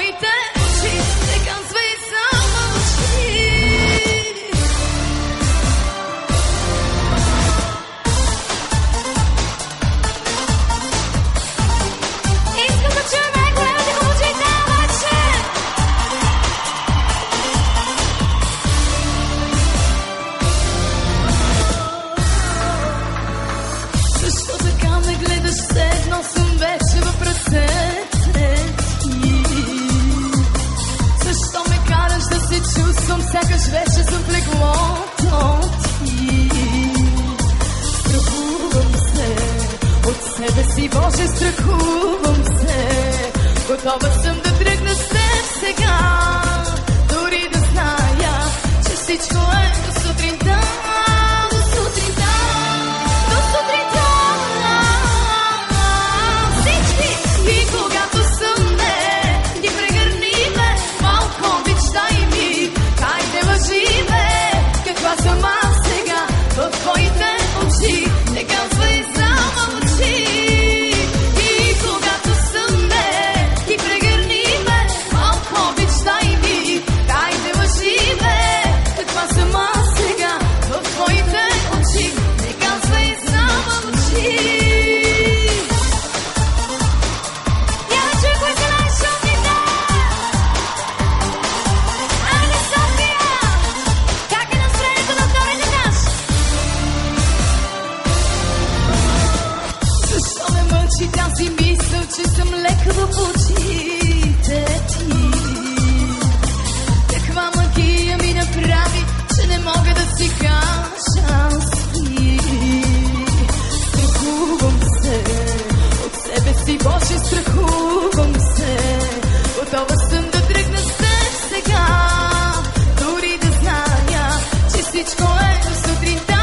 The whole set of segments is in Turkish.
твоите очи не казвай само мълчи. Искам да чуя най-големите мълчи даваче. Защо така ме гледаш, все едно съм вече в ръцете ти? Защо ме караш да се чувствам, сякаш вече съм в леглото ти? Страхувам се от себе си, Боже, страхувам се. Готова съм да тръгна с теб сега, дори да зная, че всичко е до сутринта. Че съм лека в очите ти. Каква магия ми направи, че не мога да си кажа спи. Страхувам се от себе си, Боже, страхувам се. Готова съм да тръгна с теб сега, дори да зная, че всичко е до сутринта.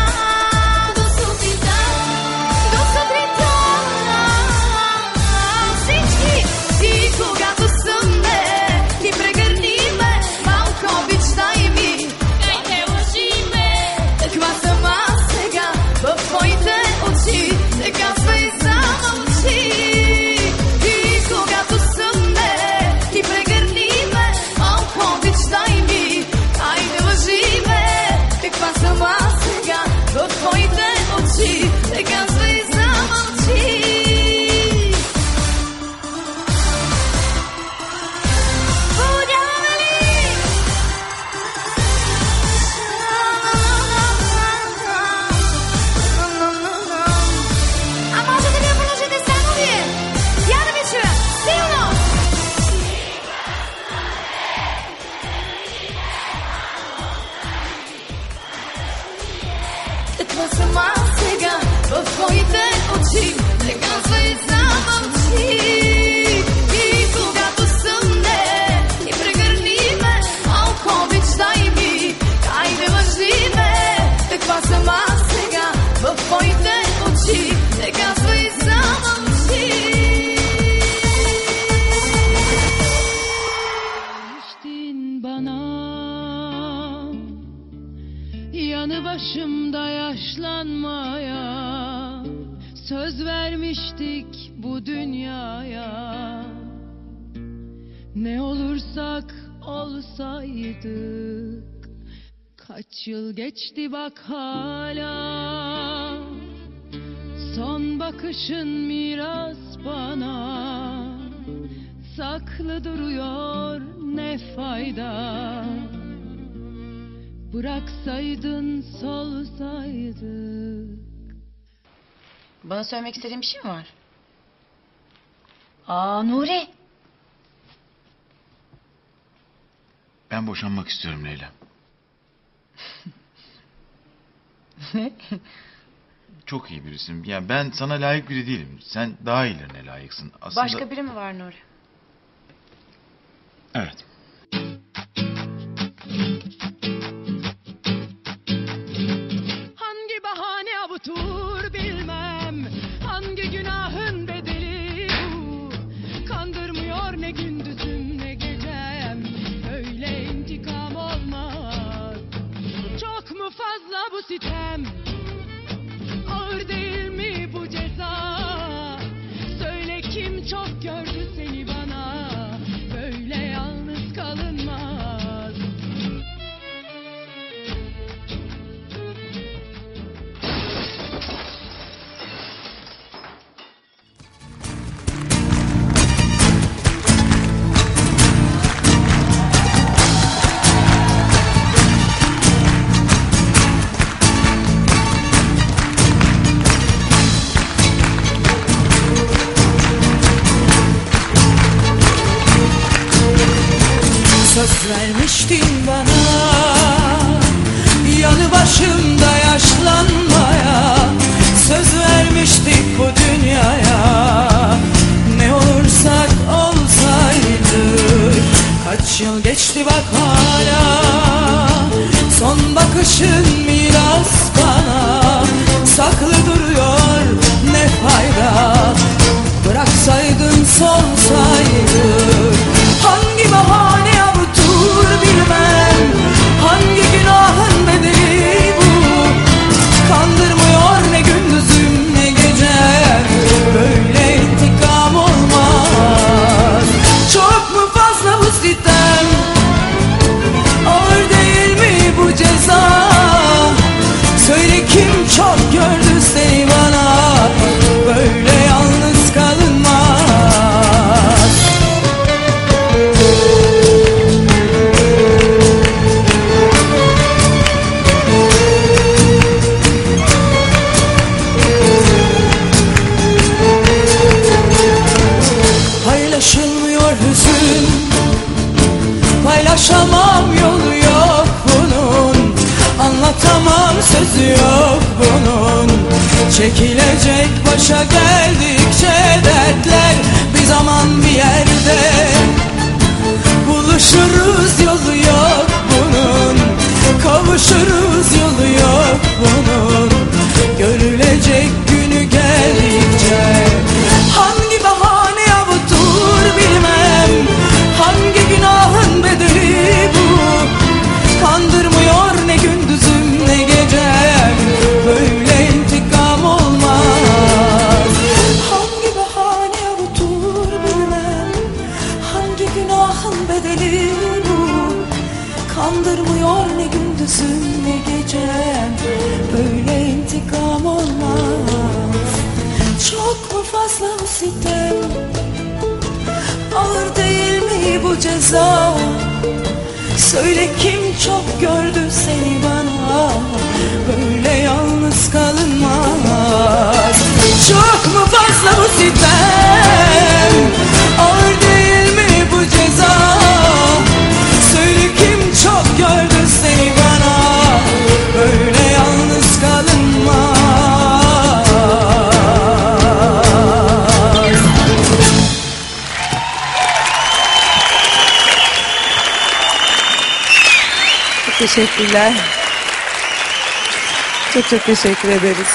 Yanı başımda yaşlanmaya söz vermiştik bu dünyaya. Ne olursak olsaydık, kaç yıl geçti bak hala. Son bakışın miras bana, saklı duruyor ne fayda. Bıraksaydın solsaydık. Bana söylemek istediğin bir şey mi var? Nuri. Ben boşanmak istiyorum Leyla. Ne? Çok iyi birisin. Yani ben sana layık biri değilim. Sen daha iyilerine layıksın. Aslında... Başka biri mi var Nuri? Evet. Hangi bahane avutur bilmem, hangi günahın bedeli bu. Kandırmıyor ne gündüzüm ne gecem, öyle intikam olmaz. Çok mu fazla bu sitem, ağır değil mi bu ceza? Söyle kim çok gördü seni bana, böyle Söz vermiştin bana, yanı başımda yaşlanmaya. Söz vermiştik bu dünyaya, ne olursak olsaydık. Kaç yıl geçti bak hala, son bakışın miras bana. Saklı duruyor ne fayda, bıraksaydın solsaydık. Hangi bahane avutur bilmem, hangi günahın bedeli bu. Kandırmıyor ne gündüzüm ne gecem, böyle intikam olmaz. Çok mu fazla bu sitem, ağır değil mi bu ceza? Söyle kim çok gördü seni bana, böyle yalnız kalınmaz. Paylaşılmıyor hüzün, paylaşamam yolu yok bunun. Anlatamam sözü yok bunun. Çekilecek başa geldikçe dertler, bir zaman bir yerde buluşuruz, yolu yok bunun. Kavuşuruz, yolu yok bunun. Görülecek günü geldikçe. Hangi bahane avutur bilmem, hangi günahın bedeli bu. Kandırmıyor ne gündüzüm ne gecem, böyle intikam olmaz. Hangi bahane avutur bilmem, hangi günahın bedeli bu. Kandırmıyor ne gündüzüm ne gecem, böyle intikam olmaz. Çok mu fazla bu sitem, ağır değil mi bu ceza? Söyle kim çok gördü seni bana, böyle yalnız kalınmaz. Çok mu fazla bu sitem, ağır değil mi bu ceza? Söyle kim çok gördü seni bana, böyle yalnız kalınmaz. Teşekkürler. Çok teşekkür ederiz.